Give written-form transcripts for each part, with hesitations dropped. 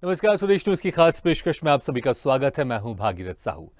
नमस्कार, स्वदेश न्यूज की खास पेशकश में आप सभी का स्वागत है। मैं हूं भागीरथ साहू।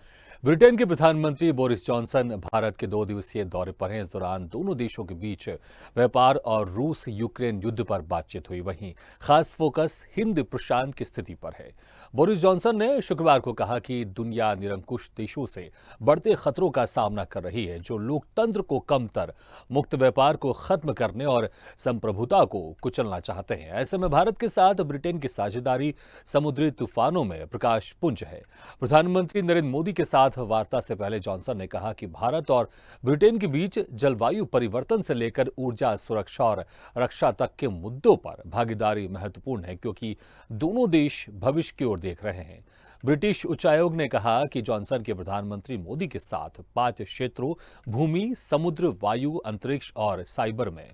ब्रिटेन के प्रधानमंत्री बोरिस जॉनसन भारत के 2 दिवसीय दौरे पर हैं। इस दौरान दोनों देशों के बीच व्यापार और रूस यूक्रेन युद्ध पर बातचीत हुई। वहीं खास फोकस हिंद प्रशांत की स्थिति पर है। बोरिस जॉनसन ने शुक्रवार को कहा कि दुनिया निरंकुश देशों से बढ़ते खतरों का सामना कर रही है, जो लोकतंत्र को कमतर, मुक्त व्यापार को खत्म करने और संप्रभुता को कुचलना चाहते हैं। ऐसे में भारत के साथ ब्रिटेन की साझेदारी समुद्री तूफानों में प्रकाश पुंज है। प्रधानमंत्री नरेंद्र मोदी के साथ वार्ता से पहले जॉनसन ने कहा कि भारत और ब्रिटेन के बीच जलवायु परिवर्तन से लेकर ऊर्जा सुरक्षा और रक्षा तक के मुद्दों पर भागीदारी महत्वपूर्ण है, क्योंकि दोनों देश भविष्य की ओर देख रहे हैं। ब्रिटिश उच्चायोग ने कहा कि जॉनसन के प्रधानमंत्री मोदी के साथ 5 क्षेत्रों भूमि, समुद्र, वायु, अंतरिक्ष और साइबर में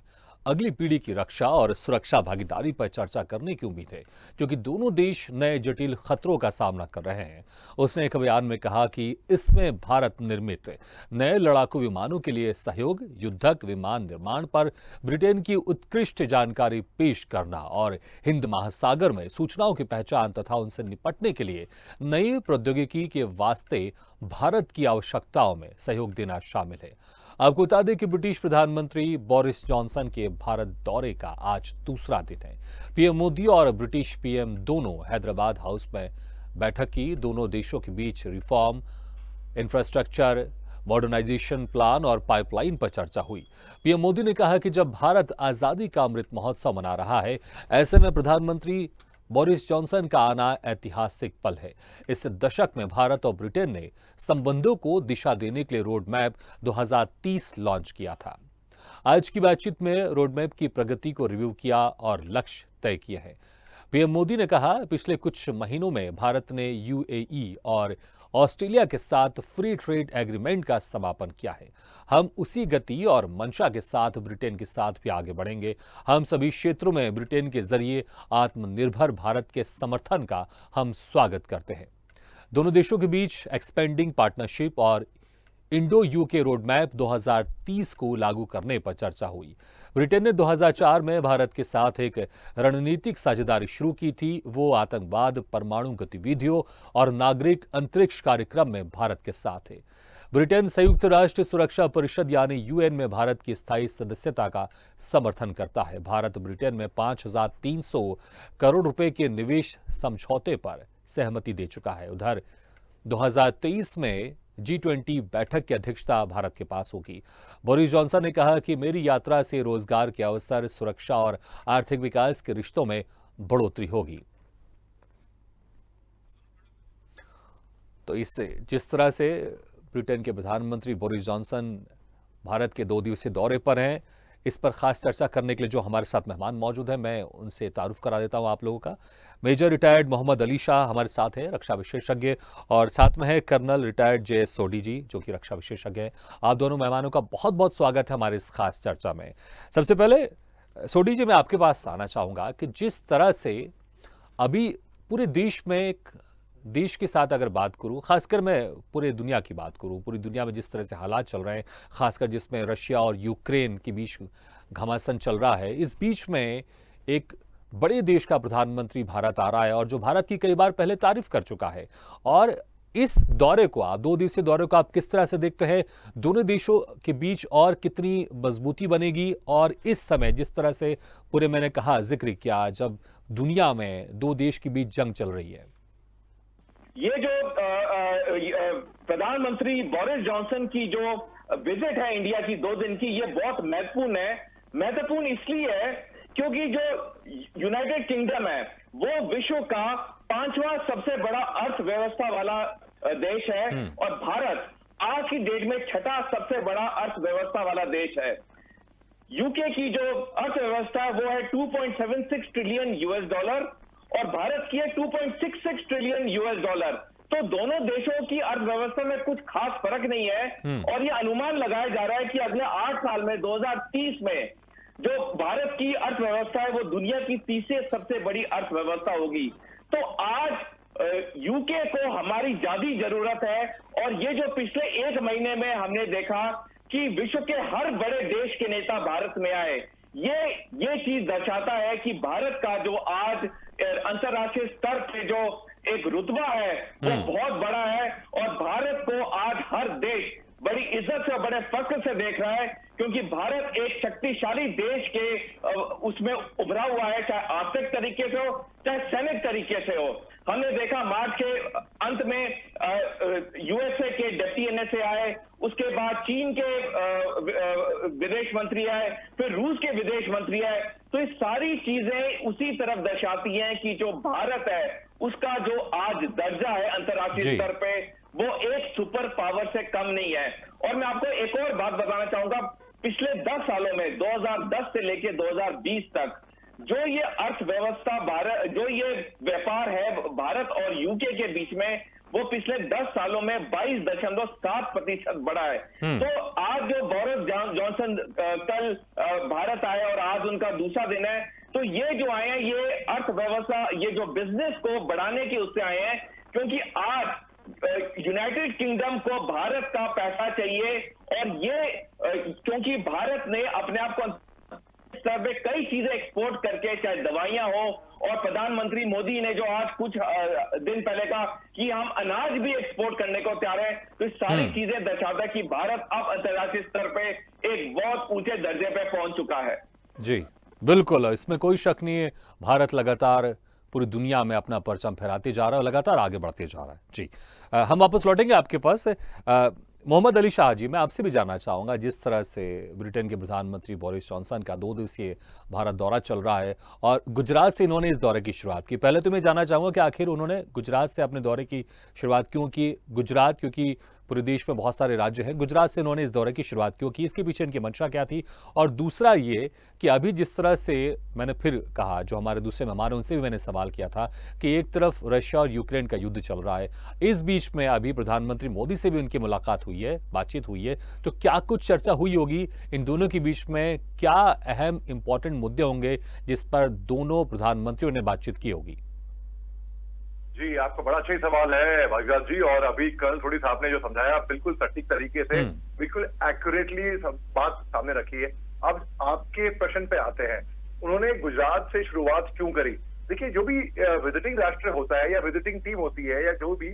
अगली पीढ़ी की रक्षा और सुरक्षा भागीदारी पर चर्चा करने की उम्मीद है, क्योंकि दोनों देश नए जटिल खतरों का सामना कर रहे हैं। उसने एक बयान में कहा कि इसमें भारत निर्मित नए लड़ाकू विमानों के लिए सहयोग, युद्धक विमान निर्माण पर ब्रिटेन की उत्कृष्ट जानकारी पेश करना और हिंद महासागर में सूचनाओं की पहचान तथा उनसे निपटने के लिए नई प्रौद्योगिकी के वास्ते भारत की आवश्यकताओं में सहयोग देना शामिल है। आपको बता दें कि ब्रिटिश प्रधानमंत्री बोरिस जॉनसन के भारत दौरे का आज दूसरा दिन है। पीएम मोदी और ब्रिटिश पीएम दोनों हैदराबाद हाउस में बैठक की। दोनों देशों के बीच रिफॉर्म, इंफ्रास्ट्रक्चर, मॉडर्नाइजेशन प्लान और पाइपलाइन पर चर्चा हुई। पीएम मोदी ने कहा कि जब भारत आजादी का अमृत महोत्सव मना रहा है, ऐसे में प्रधानमंत्री बोरिस जॉनसन का आना ऐतिहासिक पल है। इस दशक में भारत और ब्रिटेन ने संबंधों को दिशा देने के लिए रोड मैप 2030 लॉन्च किया था। आज की बातचीत में रोड मैप की प्रगति को रिव्यू किया और लक्ष्य तय किए हैं। पीएम मोदी ने कहा, पिछले कुछ महीनों में भारत ने यूएई और ऑस्ट्रेलिया के साथ फ्री ट्रेड एग्रीमेंट का समापन किया है। हम उसी गति और मंशा के साथ ब्रिटेन के साथ भी आगे बढ़ेंगे। हम सभी क्षेत्रों में ब्रिटेन के जरिए आत्मनिर्भर भारत के समर्थन का हम स्वागत करते हैं। दोनों देशों के बीच एक्सपेंडिंग पार्टनरशिप और इंडो यूके रोड मैप 2030 को लागू करने पर चर्चा हुई। ब्रिटेन ने 2004 में भारत के साथ एक रणनीतिक साझेदारी शुरू की थी। वो आतंकवाद, परमाणु गतिविधियों और नागरिक अंतरिक्ष कार्यक्रम में भारत के साथ है। ब्रिटेन संयुक्त राष्ट्र सुरक्षा परिषद यानी यूएन में भारत की स्थायी सदस्यता का समर्थन करता है। भारत ब्रिटेन में 5,300 करोड़ रुपए के निवेश समझौते पर सहमति दे चुका है। उधर 2023 में G20 बैठक की अध्यक्षता भारत के पास होगी। बोरिस जॉनसन ने कहा कि मेरी यात्रा से रोजगार के अवसर, सुरक्षा और आर्थिक विकास के रिश्तों में बढ़ोतरी होगी। तो इससे जिस तरह से ब्रिटेन के प्रधानमंत्री बोरिस जॉनसन भारत के 2 दिवसीय दौरे पर हैं, इस पर खास चर्चा करने के लिए जो हमारे साथ मेहमान मौजूद हैं, मैं उनसे तारुफ करा देता हूं आप लोगों का। मेजर रिटायर्ड मोहम्मद अली शाह हमारे साथ हैं, रक्षा विशेषज्ञ, और साथ में है कर्नल रिटायर्ड JS सोडी जी, जो कि रक्षा विशेषज्ञ हैं। आप दोनों मेहमानों का बहुत बहुत स्वागत है हमारे इस खास चर्चा में। सबसे पहले सोडी जी, मैं आपके पास आना चाहूंगा कि जिस तरह से अभी पूरे देश में एक देश के साथ अगर बात करूं, खासकर मैं पूरे दुनिया की बात करूं, पूरी दुनिया में जिस तरह से हालात चल रहे हैं, खासकर जिसमें रशिया और यूक्रेन के बीच घमासान चल रहा है, इस बीच में एक बड़े देश का प्रधानमंत्री भारत आ रहा है और जो भारत की कई बार पहले तारीफ कर चुका है। और इस दौरे को आप 2 दिवसीय दौरे को आप किस तरह से देखते हैं? दोनों देशों के बीच और कितनी मजबूती बनेगी? और इस समय जिस तरह से पूरे मैंने कहा जिक्र किया, जब दुनिया में 2 देश के बीच जंग चल रही है, ये जो प्रधानमंत्री बोरिस जॉनसन की जो विजिट है इंडिया की 2 दिन की, ये बहुत महत्वपूर्ण है। महत्वपूर्ण इसलिए है क्योंकि जो यूनाइटेड किंगडम है वो विश्व का 5वां सबसे बड़ा अर्थव्यवस्था वाला देश है और भारत आज की डेट में 6ठा सबसे बड़ा अर्थव्यवस्था वाला देश है। यूके की जो अर्थव्यवस्था वो है $2.76 ट्रिलियन और भारत की है $2.66 ट्रिलियन। तो दोनों देशों की अर्थव्यवस्था में कुछ खास फर्क नहीं है और ये अनुमान लगाया जा रहा है कि अगले 8 साल में 2030 में जो भारत की अर्थव्यवस्था है वो दुनिया की 30वीं सबसे बड़ी अर्थव्यवस्था होगी। तो आज यूके को हमारी ज्यादा जरूरत है और ये जो पिछले 1 महीने में हमने देखा कि विश्व के हर बड़े देश के नेता भारत में आए, ये चीज दर्शाता है कि भारत का जो आज अंतर्राष्ट्रीय स्तर पे जो एक रुतबा है वो बहुत बड़ा है, और भारत को आज हर देश बड़ी इज्जत से और बड़े फख्र से देख रहा है, क्योंकि भारत एक शक्तिशाली देश के उसमें उभरा हुआ है, चाहे आर्थिक तरीके से हो चाहे सैनिक तरीके से हो। हमने देखा मार्च के अंत में यूएसए के डिप्टी एनएसए आए, उसके बाद चीन के विदेश मंत्री आए, फिर रूस के विदेश मंत्री आए। तो ये सारी चीजें उसी तरफ दर्शाती हैं कि जो भारत है उसका जो आज दर्जा है अंतर्राष्ट्रीय स्तर पे वो एक सुपर पावर से कम नहीं है। और मैं आपको एक और बात बताना चाहूंगा, पिछले 10 सालों में 2010 से लेकर 2020 तक जो ये अर्थव्यवस्था भारत, जो ये व्यापार है भारत और यूके के बीच में, वो पिछले 10 सालों में 22.7% बढ़ा है। तो आज जो बोरिस जॉनसन कल भारत आए और आज उनका दूसरा दिन है, तो ये जो आए हैं ये अर्थव्यवस्था, ये जो बिजनेस को बढ़ाने के उससे आए हैं, क्योंकि आज यूनाइटेड किंगडम को भारत का पैसा चाहिए। और ये क्योंकि भारत ने अपने आप को स्तर पे कई चीजें एक्सपोर्ट करके, चाहे दवाइयां हो, और प्रधानमंत्री मोदी ने जो आज कुछ दिन पहले कहा कि हम अनाज भी एक्सपोर्ट करने को तैयार है, तो इस सारी चीजें दर्शाता है कि भारत अब अंतर्राष्ट्रीय स्तर पे एक बहुत ऊंचे दर्जे पे पहुंच चुका है। जी बिल्कुल, इसमें कोई शक नहीं है। भारत लगातार पूरी दुनिया में अपना परचम फहराते जा रहा है और लगातार आगे बढ़ते जा रहा है। जी हम वापस लौटेंगे आपके पास। मोहम्मद अली शाह जी, मैं आपसे भी जानना चाहूँगा, जिस तरह से ब्रिटेन के प्रधानमंत्री बोरिस जॉनसन का 2 दिवसीय भारत दौरा चल रहा है और गुजरात से इन्होंने इस दौरे की शुरुआत की। पहले तो मैं जानना चाहूँगा कि आखिर उन्होंने गुजरात से अपने दौरे की शुरुआत क्यों की? गुजरात, क्योंकि पूरे देश में बहुत सारे राज्य हैं, गुजरात से इन्होंने इस दौरे की शुरुआत क्यों की? इसके पीछे इनकी मंशा क्या थी? और दूसरा ये कि अभी जिस तरह से मैंने फिर कहा, जो हमारे दूसरे मेहमान हैं उनसे भी मैंने सवाल किया था कि एक तरफ रशिया और यूक्रेन का युद्ध चल रहा है, इस बीच में अभी प्रधानमंत्री मोदी से भी उनकी मुलाकात हुई है, बातचीत हुई है, तो क्या कुछ चर्चा हुई होगी इन दोनों के बीच में? क्या अहम इंपॉर्टेंट मुद्दे होंगे जिस पर दोनों प्रधानमंत्रियों ने बातचीत की होगी? जी, आपका बड़ा अच्छा ही सवाल है भागीरथ जी, और अभी कल थोड़ी साहब ने जो समझाया बिल्कुल सटीक तरीके से, बिल्कुल एक्यूरेटली बात सामने रखी है। अब आपके प्रश्न पे आते हैं, उन्होंने गुजरात से शुरुआत क्यों करी? देखिए, जो भी विजिटिंग राष्ट्र होता है या विजिटिंग टीम होती है या जो भी,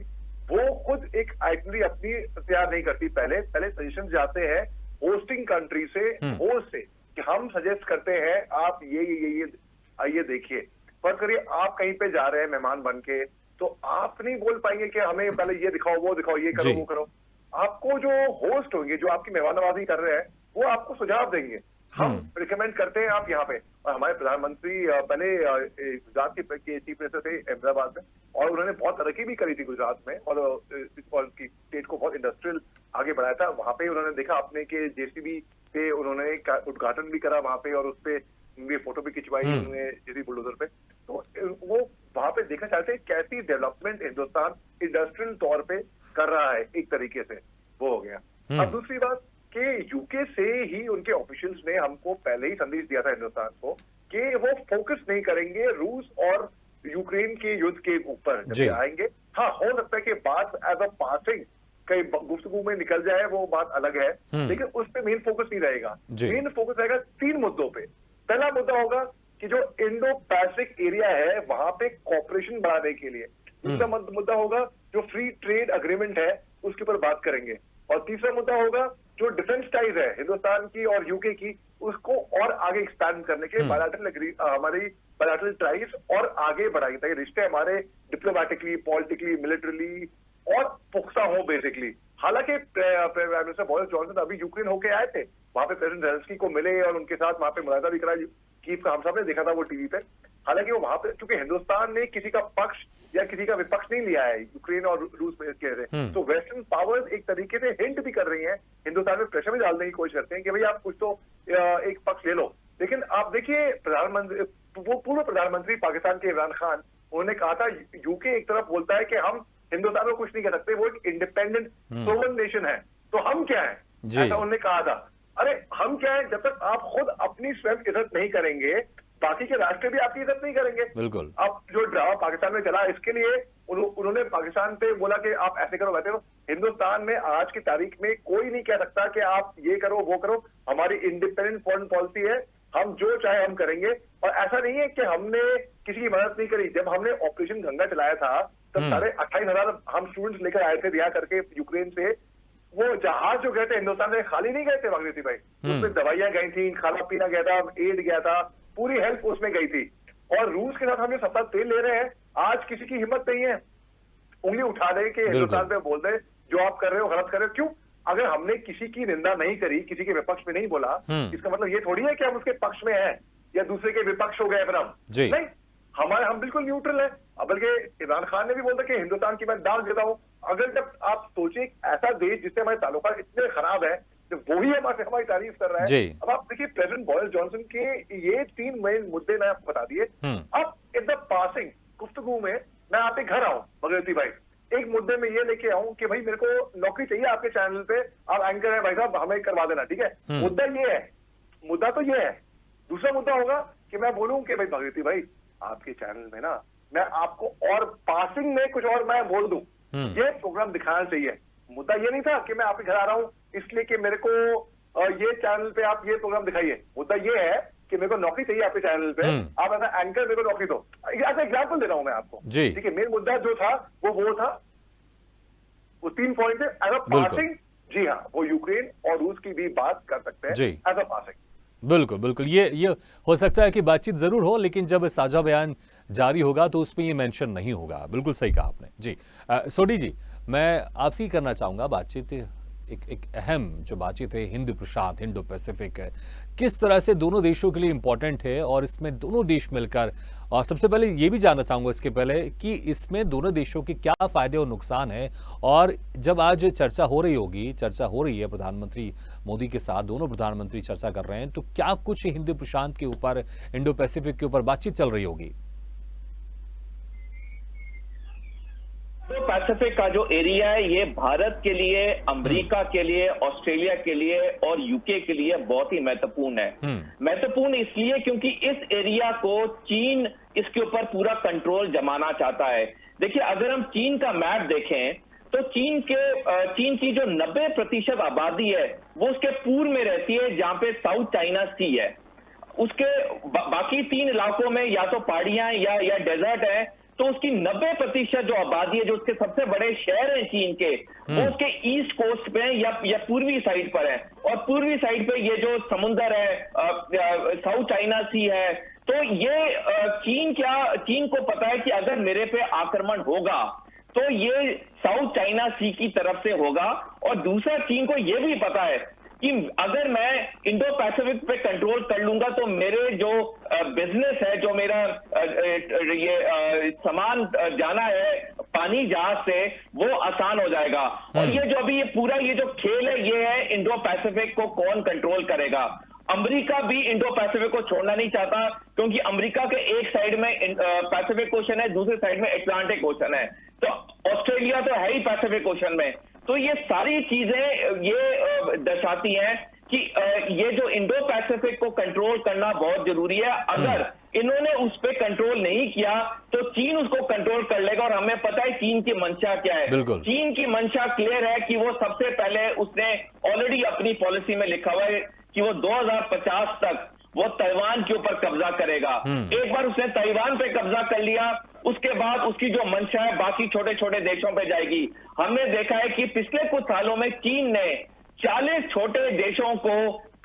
वो खुद एक आइटनरी अपनी तैयार नहीं करती। पहले सजेशन जाते हैं होस्टिंग कंट्री से, होस्ट से, कि हम सजेस्ट करते हैं आप ये आइए देखिए। पर करिए आप कहीं पे जा रहे हैं मेहमान बन के, तो आप नहीं बोल पाएंगे कि हमें पहले ये दिखाओ, वो दिखाओ, ये करो, वो करो। आपको जो होस्ट होंगे, जो आपकी मेहमान नवाजी कर रहे हैं, वो आपको सुझाव देंगे। हम रिकमेंड करते हैं आप यहाँ पे। और हमारे प्रधानमंत्री पहले गुजरात के चीफ मिनिस्टर थे अहमदाबाद में, और उन्होंने बहुत तरक्की भी करी थी गुजरात में, और स्टेट को बहुत इंडस्ट्रियल आगे बढ़ाया था। वहां पे उन्होंने देखा अपने के जेसीबी पे उन्होंने उद्घाटन भी करा वहां पे, और उस पे ये फोटो भी खिंचवाई उन्होंने जेसीबी बुलडोजर पे। तो वो वहां पे देखना चाहते हैं कैसी डेवलपमेंट हिंदुस्तान इंडस्ट्रियल तौर पे कर रहा है, एक तरीके से वो हो गया। अब दूसरी बात कि यूके से ही उनके ऑफिशियल्स ने हमको पहले ही संदेश दिया था हिंदुस्तान को कि वो फोकस नहीं करेंगे रूस और यूक्रेन के युद्ध के ऊपर जब आएंगे। हाँ, हो सकता है कि बात एज अ पासिंग कई गुफ्तगू में निकल जाए, वो बात अलग है, लेकिन उस पर मेन फोकस नहीं रहेगा। मेन फोकस रहेगा 3 मुद्दों पे। पहला मुद्दा होगा कि जो इंडो पैसिफिक एरिया है वहां पे कॉपरेशन बढ़ाने के लिए। दूसरा मुद्दा होगा जो फ्री ट्रेड अग्रीमेंट है उसके ऊपर बात करेंगे। और तीसरा मुद्दा होगा जो डिफेंस टाइज है हिंदुस्तान की और यूके की, उसको और आगे एक्सपैंड करने के हमारी बायलैटरल टाइज और आगे बढ़ाएंगे, ताकि रिश्ते हमारे डिप्लोमेटिकली, पॉलिटिकली, मिलिट्रली और पुख्ता हो बेसिकली। हालांकि प्राइम मिनिस्टर बोरिस जॉनसन अभी यूक्रेन होके आए थे, वहां पे प्रेसिडेंट जेलेंस्की को मिले और उनके साथ वहां पे मुलाकात भी कराई, कीव का हम सब ने देखा था वो टीवी पे। हालांकि वो वहां पे, क्योंकि हिंदुस्तान ने किसी का पक्ष या किसी का विपक्ष नहीं लिया है यूक्रेन और रूस में कह रहे, तो वेस्टर्न पावर्स एक तरीके से हिंट भी कर रही हैं, हिंदुस्तान में प्रेशर भी डालने की कोशिश करते हैं कि भाई आप कुछ तो एक पक्ष ले लो। लेकिन आप देखिए, पूर्व प्रधानमंत्री पाकिस्तान के इमरान खान, उन्होंने कहा था यूके एक तरफ बोलता है कि हम हिंदुस्तान को कुछ नहीं कर सकते, वो एक इंडिपेंडेंट सोवरेन नेशन है, तो हम क्या है, ऐसा उन्होंने कहा था। अरे हम क्या है, जब तक आप खुद अपनी स्वयं इज्जत नहीं करेंगे, बाकी के राष्ट्र भी आपकी इज्जत नहीं करेंगे। बिल्कुल। अब जो ड्रामा पाकिस्तान में चला, इसके लिए उन्होंने पाकिस्तान पे बोला कि आप ऐसे करो वैसे करो। हिंदुस्तान में आज की तारीख में कोई नहीं कह सकता कि आप ये करो वो करो, हमारी इंडिपेंडेंट फॉरेन पॉलिसी है, हम जो चाहे हम करेंगे। और ऐसा नहीं है कि हमने किसी की मदद नहीं करी। जब हमने ऑपरेशन गंगा चलाया था तब 28,500 हम स्टूडेंट्स लेकर आए थे रिहा करके यूक्रेन से। वो जहाज जो गए थे हिंदुस्तान में खाली नहीं गए थे भागीरथी भाई, उसमें दवाइयां गई थी, खाना पीना गया था, एड गया था, पूरी हेल्प उसमें गई थी। और रूस के साथ हम जो सस्ता तेल ले रहे हैं, आज किसी की हिम्मत नहीं है उंगली उठा दे कि हिंदुस्तान पे बोल दे जो आप कर रहे हो गलत कर रहे हो। क्यों? अगर हमने किसी की निंदा नहीं करी, किसी के विपक्ष में नहीं बोला, इसका मतलब ये थोड़ी है कि हम उसके पक्ष में हैं या दूसरे के विपक्ष हो गए फिर हम नहीं। हम बिल्कुल न्यूट्रल है। बल्कि इमरान खान ने भी बोला कि हिंदुस्तान की मैं दाल देता हूं। अगर जब आप सोचिए ऐसा देश जिससे हमारे ताल्लुकात इतने खराब है, जब वो ही हमारी तारीफ कर रहा है। अब आप देखिए प्रेसिडेंट बोरिस जॉनसन के ये 3 मेन मुद्दे मैं आपको बता दिए। अब इन द पासिंग गुफ्तगू में मैं आपके घर आऊं भागीरथी भाई, एक मुद्दे में ये लेके आऊं कि भाई मेरे को नौकरी चाहिए आपके चैनल पे, आप एंकर है भाई साहब, हमें करवा देना, ठीक है। मुद्दा ये है, मुद्दा तो ये है। दूसरा मुद्दा होगा कि मैं बोलूं कि भाई भागीरथी भाई आपके चैनल में ना मैं आपको और पासिंग में कुछ और मैं बोल दूं, ये प्रोग्राम दिखाना चाहिए। मुद्दा ये नहीं था कि मैं आपके घर आ रहा हूं इसलिए कि मेरे को ये चैनल पे आप ये प्रोग्राम दिखाइए। मुद्दा ये है कि मेरे को नौकरी चाहिए आपके चैनल पे, आप ऐसा एंकर मेरे को नौकरी दो। ऐसा एग्जाम्पल दे रहा हूं मैं आपको, ठीक है। मेन मुद्दा जो था वो था, वो 3 पॉइंट है एज अ पासिंग। जी हाँ, वो यूक्रेन और रूस की भी बात कर सकते हैं एज अ पासिंग। बिल्कुल बिल्कुल, ये हो सकता है कि बातचीत जरूर हो, लेकिन जब साझा बयान जारी होगा तो उसमें ये मेंशन नहीं होगा। बिल्कुल सही कहा आपने जी। सोडी जी, मैं आपसे ही करना चाहूंगा बातचीत, एक अहम जो बातचीत है हिंद प्रशांत, इंडो पैसिफिक है, किस तरह से दोनों देशों के लिए इंपॉर्टेंट है और इसमें दोनों देश मिलकर, और सबसे पहले ये भी जानना चाहूंगा इसके पहले कि इसमें दोनों देशों के क्या फायदे और नुकसान है। और जब आज चर्चा हो रही है प्रधानमंत्री मोदी के साथ, दोनों प्रधानमंत्री चर्चा कर रहे हैं, तो क्या कुछ हिंद प्रशांत के ऊपर, इंडो पैसिफिक के ऊपर बातचीत चल रही होगी? तो पैसिफिक का जो एरिया है ये भारत के लिए, अमेरिका के लिए, ऑस्ट्रेलिया के लिए और यूके के लिए बहुत ही महत्वपूर्ण है। महत्वपूर्ण इसलिए क्योंकि इस एरिया को चीन इसके ऊपर पूरा कंट्रोल जमाना चाहता है। देखिए, अगर हम चीन का मैप देखें तो चीन की जो 90% आबादी है वो उसके पूर्व में रहती है, जहां पे साउथ चाइना सी है। उसके बाकी 3 इलाकों में या तो पहाड़ियां या डेजर्ट है। तो उसकी 90% जो आबादी है, जो उसके सबसे बड़े शहर हैं चीन के, वो उसके ईस्ट कोस्ट पे या पूर्वी साइड पर है। और पूर्वी साइड पे ये जो समुंदर है, साउथ चाइना सी है। तो ये चीन को पता है कि अगर मेरे पे आक्रमण होगा तो ये साउथ चाइना सी की तरफ से होगा। और दूसरा, चीन को ये भी पता है कि अगर मैं इंडो पैसिफिक पे कंट्रोल कर लूंगा तो मेरे जो बिजनेस है, जो मेरा ये सामान जाना है पानी जहाज से, वो आसान हो जाएगा। और ये जो अभी ये जो खेल है, ये है इंडो पैसिफिक को कौन कंट्रोल करेगा। अमेरिका भी इंडो पैसिफिक को छोड़ना नहीं चाहता, क्योंकि अमेरिका के एक साइड में पैसिफिक ओशन है, दूसरे साइड में अटलांटिक ओशन है। तो ऑस्ट्रेलिया तो है ही पैसिफिक ओशन में। तो ये सारी चीजें ये दर्शाती हैं कि ये जो इंडो पैसिफिक को कंट्रोल करना बहुत जरूरी है। अगर इन्होंने उस पर कंट्रोल नहीं किया तो चीन उसको कंट्रोल कर लेगा। और हमें पता है चीन की मंशा क्या है। चीन की मंशा क्लियर है कि वो सबसे पहले, उसने ऑलरेडी अपनी पॉलिसी में लिखा हुआ है कि वो 2050 तक वो ताइवान के ऊपर कब्जा करेगा। एक बार उसने ताइवान पे कब्जा कर लिया, उसके बाद उसकी जो मंशा है बाकी छोटे छोटे देशों पे जाएगी। हमने देखा है कि पिछले कुछ सालों में चीन ने 40 छोटे देशों को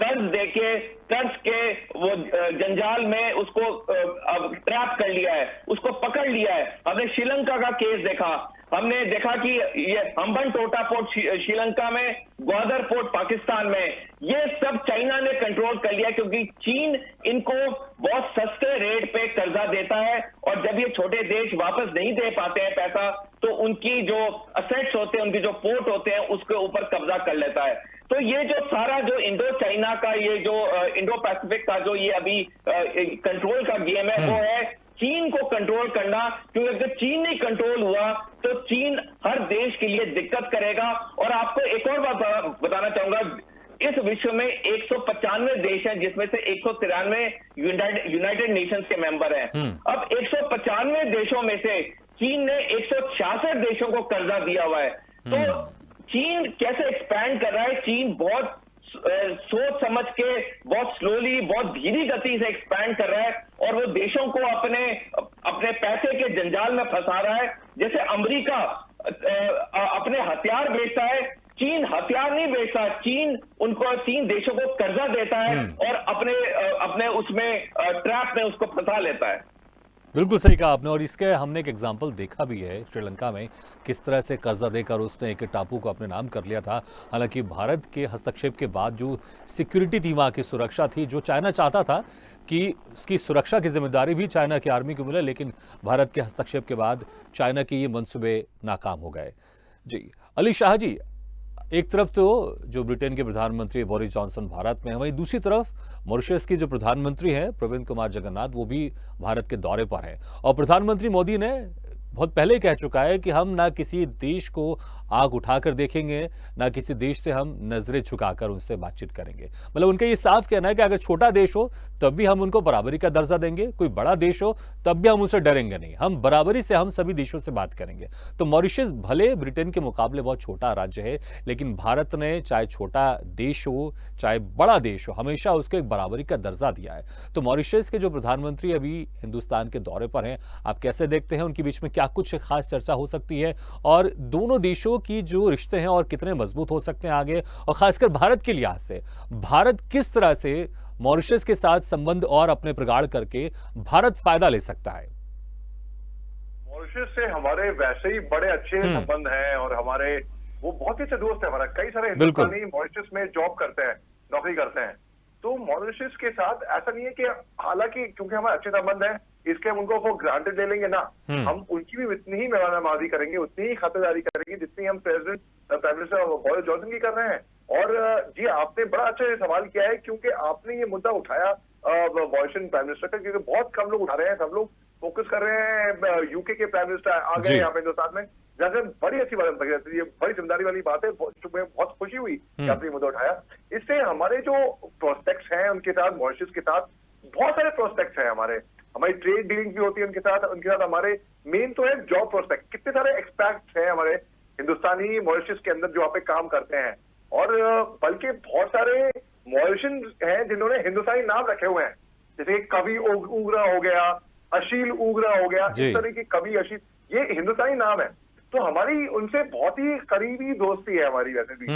कर्ज के वो जंजाल में उसको ट्रैप कर लिया है, उसको पकड़ लिया है। हमने श्रीलंका का केस देखा, हमने देखा कि ये हम्बनटोटा पोर्ट श्रीलंका में, ग्वादर पोर्ट पाकिस्तान में, ये सब चाइना ने कंट्रोल कर लिया, क्योंकि चीन इनको बहुत सस्ते रेट पे कर्जा देता है। और जब ये छोटे देश वापस नहीं दे पाते हैं पैसा, तो उनकी जो असेट्स होते हैं, उनके जो पोर्ट होते हैं, उसके ऊपर कब्जा कर लेता है। तो ये जो सारा जो इंडो चाइना का, ये जो इंडो पैसिफिक का जो ये अभी कंट्रोल का गेम है, वो है चीन को कंट्रोल करना। क्योंकि अगर चीन नहीं कंट्रोल हुआ तो चीन हर देश के लिए दिक्कत करेगा। और आपको एक और बात बताना चाहूंगा, इस विश्व में 195 देश हैं, जिसमें से 193 यूनाइटेड नेशंस के मेंबर हैं। अब 195 देशों में से चीन ने 166 देशों को कर्जा दिया हुआ है। तो चीन कैसे एक्सपैंड कर रहा है? चीन बहुत सोच समझ के बहुत स्लोली, बहुत धीमी गति से एक्सपैंड कर रहा है और वो देशों को अपने पैसे के जंजाल में फंसा रहा है। जैसे अमेरिका अपने हथियार बेचता है, चीन हथियार नहीं बेचता, तीन देशों को कर्जा देता है और अपने उसमें ट्रैप में उसको फंसा लेता है। बिल्कुल सही कहा आपने, और इसके हमने एक एग्जाम्पल देखा भी है श्रीलंका में, किस तरह से कर्जा देकर उसने एक टापू को अपने नाम कर लिया था। हालांकि भारत के हस्तक्षेप के बाद जो सिक्योरिटी थी, वहाँ की सुरक्षा थी, जो चाइना चाहता था कि उसकी सुरक्षा की जिम्मेदारी भी चाइना की आर्मी को मिले, लेकिन भारत के हस्तक्षेप के बाद चाइना के ये मंसूबे नाकाम हो गए। जी अली शाह जी, एक तरफ तो जो ब्रिटेन के प्रधानमंत्री बोरिस जॉनसन भारत में है, वहीं दूसरी तरफ मॉरिशस के जो प्रधानमंत्री हैं प्रविंद कुमार जगन्नाथ, वो भी भारत के दौरे पर हैं। और प्रधानमंत्री मोदी ने बहुत पहले कह चुका है कि हम ना किसी देश को आग उठाकर देखेंगे, ना किसी देश से हम नजरें झुकाकर उनसे बातचीत करेंगे। मतलब उनका ये साफ कहना है कि अगर छोटा देश हो तब भी हम उनको बराबरी का दर्जा देंगे, कोई बड़ा देश हो तब भी हम उनसे डरेंगे नहीं, हम बराबरी से हम सभी देशों से बात करेंगे। तो मॉरिशस भले ब्रिटेन के मुकाबले बहुत छोटा राज्य है, लेकिन भारत ने चाहे छोटा देश हो चाहे बड़ा देश हो, हमेशा उसको एक बराबरी का दर्जा दिया है। तो मॉरिशस के जो प्रधानमंत्री अभी हिंदुस्तान के दौरे पर हैं, आप कैसे देखते हैं, उनके बीच में क्या कुछ खास चर्चा हो सकती है, और दोनों देशों की जो रिश्ते हैं और कितने मजबूत हो सकते हैं आगे, और खासकर भारत के लिहाज से भारत किस तरह से मॉरिशस के साथ संबंध और अपने प्रगाढ़ करके भारत फायदा ले सकता है? मॉरिशस से हमारे वैसे ही बड़े अच्छे संबंध हैं और हमारे वो बहुत ही अच्छे दोस्त है हमारा। कई सारे हिंदुस्तानी मॉरिशस में जॉब करते हैं, नौकरी करते हैं। तो मॉरिशस के साथ ऐसा नहीं है कि हालांकि क्योंकि हमारे अच्छे संबंध हैं इसके हम उनको वो ग्रांटेड ले लेंगे ना, हम उनकी भी उतनी ही मेहमाननवाजी करेंगे, उतनी ही खातिरदारी करेंगे जितनी हम प्राइम मिनिस्टर बोरिस जॉनसन की कर रहे हैं। और जी आपने बड़ा अच्छा सवाल किया है, क्योंकि आपने ये मुद्दा उठाया मॉरिशस प्राइम मिनिस्टर का, क्योंकि बहुत कम लोग उठा रहे हैं, सब लोग फोकस कर रहे हैं यूके के प्राइम मिनिस्टर आ गए यहाँ पे हिंदुस्तान में, जैसे बड़ी अच्छी बात है, ये बड़ी जिम्मेदारी वाली बात है, बहुत खुशी हुई कि आपने मुद्दा उठाया। इससे हमारे जो प्रोस्पेक्ट्स हैं उनके साथ, मॉरिशस के साथ बहुत सारे प्रोस्पेक्ट्स हैं, हमारी ट्रेड डीलिंग भी होती है उनके साथ हमारे मेन तो है जॉब प्रोस्पेक्ट। कितने सारे एक्सपैक्ट्स हैं हमारे हिंदुस्तानी मॉरिशस के अंदर जो यहाँ पे काम करते हैं, और बल्कि बहुत सारे मॉरिशियन हैं जिन्होंने हिंदुस्तानी नाम रखे हुए हैं, जैसे कवि उगरा हो गया, अशील उगरा हो गया, इस तरह की कवि अशील, ये हिंदुस्तानी नाम है। तो हमारी उनसे बहुत ही करीबी दोस्ती है हमारी वैसे भी।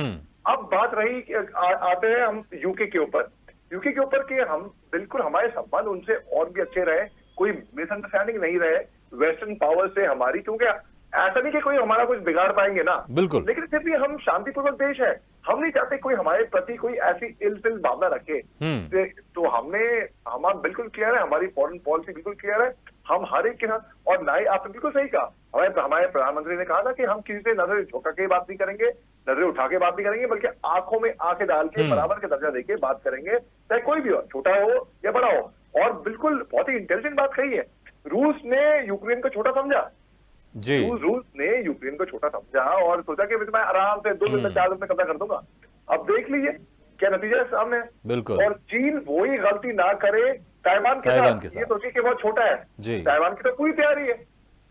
अब बात रही आते हैं हम यूके के ऊपर कि हम बिल्कुल हमारे संबंध उनसे और भी अच्छे रहे, कोई मिसअंडरस्टैंडिंग नहीं रहे वेस्टर्न पावर से हमारी, क्योंकि ऐसा नहीं कि कोई हमारा कुछ बिगाड़ पाएंगे ना, बिल्कुल, लेकिन फिर भी हम शांतिपूर्वक देश है, हम नहीं चाहते कोई हमारे प्रति कोई ऐसी इल भावना रखे। तो हमारा बिल्कुल क्लियर है, हमारी फॉरेन पॉलिसी बिल्कुल क्लियर है, हम हर एक के साथ, और ना ही आपने बिल्कुल सही कहा, हमारे प्रधानमंत्री ने कहा था कि हम किसी से नजर झुका के बात नहीं करेंगे, नजरें उठा के बात नहीं करेंगे, बल्कि आंखों में आंखें डाल के बराबर के दर्जा देके बात करेंगे, चाहे कोई भी हो, छोटा हो या बड़ा हो। और बिल्कुल बहुत ही इंटेलिजेंट बात कही है, रूस ने यूक्रेन को छोटा समझा जी, रूस ने यूक्रेन को छोटा समझा और सोचा कि मैं आराम से 2 दिन में 4 दिन में कब्जा कर दूंगा। अब देख लीजिए क्या नतीजा है सामने। बिल्कुल, और चीन वही गलती ना करे ताइवान के साथ, ये सोचिए कि बहुत छोटा है, ताइवान की तो पूरी तैयारी है,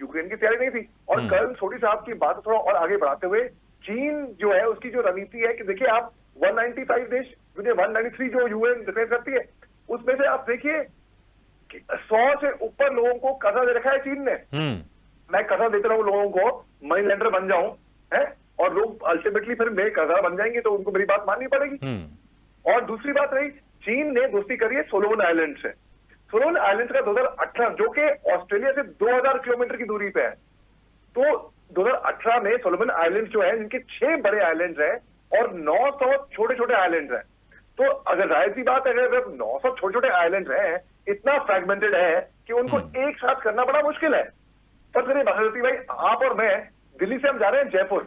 यूक्रेन की तैयारी नहीं थी। और कल छोटी साहब की बात थोड़ा और आगे बढ़ाते हुए, चीन जो है उसकी जो रणनीति है कि देखिए आप 195 देश, 193 जो यूएन डिक्लेयर करती है, उसमें से आप देखिए 100 से ऊपर लोगों को कर्जा दे रखा है चीन ने। मैं कर्जा देता रहूं लोगों को, मनी लेंडर बन जाऊं, है, और लोग अल्टीमेटली फिर मेरे कर्जा बन जाएंगे तो उनको मेरी बात माननी पड़ेगी। और दूसरी बात रही, चीन ने दोस्ती करी है सोलोमन आइलैंड से। सोलोमन आइलैंड का 2018, जो कि ऑस्ट्रेलिया से 2000 किलोमीटर की दूरी पे है, तो 2018 में सोलोमन आइलैंड जो है, इनके 6 बड़े आइलैंड हैं और 900 छोटे छोटे आइलैंड हैं। तो अगर जाहिर सी बात है, अगर 900 छोटे छोटे आइलैंड हैं, इतना फ्रैगमेंटेड है कि उनको एक साथ करना बड़ा मुश्किल है। पर मेरे भागवती भाई, आप और मैं दिल्ली से हम जा रहे हैं जयपुर,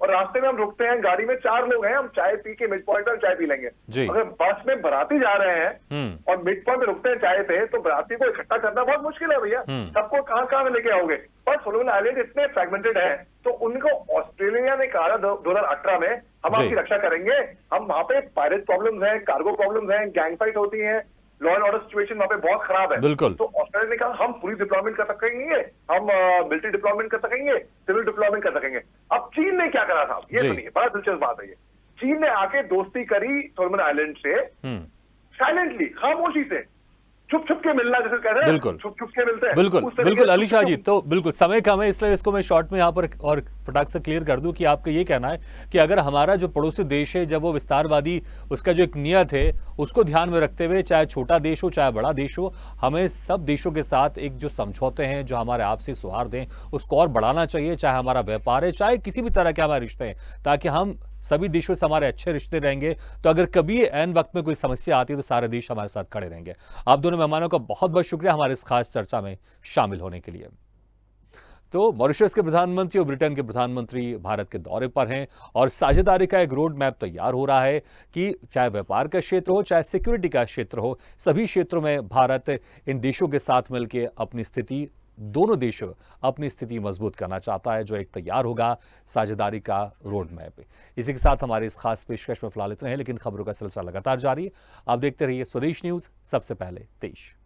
और रास्ते में हम रुकते हैं, गाड़ी में 4 लोग हैं, हम चाय पी के मिड पॉइंट पर चाय पी लेंगे। अगर बस में बाराती जा रहे हैं और मिड पॉइंट में रुकते हैं चाय पे, तो बाराती को इकट्ठा करना बहुत मुश्किल है भैया, सबको कहां में लेके आओगे। पर सोलोमन आइलैंड इतने फ्रैगमेंटेड है, तो उनको ऑस्ट्रेलिया ने कहा 2018 में हम आपकी रक्षा करेंगे। हम वहां पे पायरेट प्रॉब्लम्स हैं, कार्गो प्रॉब्लम्स हैं, गैंग फाइट होती है, लॉ एंड ऑर्डर सिचुएशन वहां पे बहुत खराब है। तो ऑस्ट्रेलिया ने कहा हम पूरी डिप्लॉयमेंट कर सकेंगे, हम मिलिट्री डिप्लॉयमेंट कर सकेंगे, सिविल डिप्लॉयमेंट कर सकेंगे। अब चीन ने क्या करा था, ये सुनिए, बड़ा दिलचस्प बात है ये। चीन ने आके दोस्ती करी सोलोमन आइलैंड से, साइलेंटली, खामोशी से, छुप छुप के मिलना, जैसे कह रहे हैं बिल्कुल छुप छुप के मिलते हैं, बिल्कुल उस तरीके बिल्कुल से अली छुप शाह छुप जी, के- तो बिल्कुल समय कम है इसलिए इसको मैं शॉर्ट में यहाँ पर और फटाक से क्लियर कर दूं कि आपका ये कहना है कि अगर हमारा जो पड़ोसी देश है जब वो विस्तारवादी उसका जो एक नियत है उसको ध्यान में रखते हुए, चाहे छोटा देश हो चाहे बड़ा देश हो, हमें सब देशों के साथ एक जो समझौते हैं, जो हमारे आपसी सौहार्द हैं, उसको और बढ़ाना चाहिए, चाहे हमारा व्यापार है चाहे किसी भी तरह के हमारे रिश्ते हैं, ताकि हम सभी देशों से हमारे अच्छे रिश्ते रहेंगे। तो अगर कभी ऐन वक्त में कोई समस्या आती है तो सारे देश हमारे साथ खड़े रहेंगे। आप दोनों मेहमानों का बहुत बहुत शुक्रिया हमारे इस खास चर्चा में शामिल होने के लिए। तो मॉरिशस के प्रधानमंत्री और ब्रिटेन के प्रधानमंत्री भारत के दौरे पर हैं और साझेदारी का एक रोड मैप तैयार हो रहा है कि चाहे व्यापार का क्षेत्र हो चाहे सिक्योरिटी का क्षेत्र हो, सभी क्षेत्रों में भारत इन देशों के साथ मिलकर अपनी स्थिति, दोनों देश अपनी स्थिति मजबूत करना चाहता है, जो एक तैयार होगा साझेदारी का रोड मैप। इसी के साथ हमारे इस खास पेशकश में फिलहाल इतना है, लेकिन खबरों का सिलसिला लगातार जारी है। आप देखते रहिए स्वदेश न्यूज, सबसे पहले देश।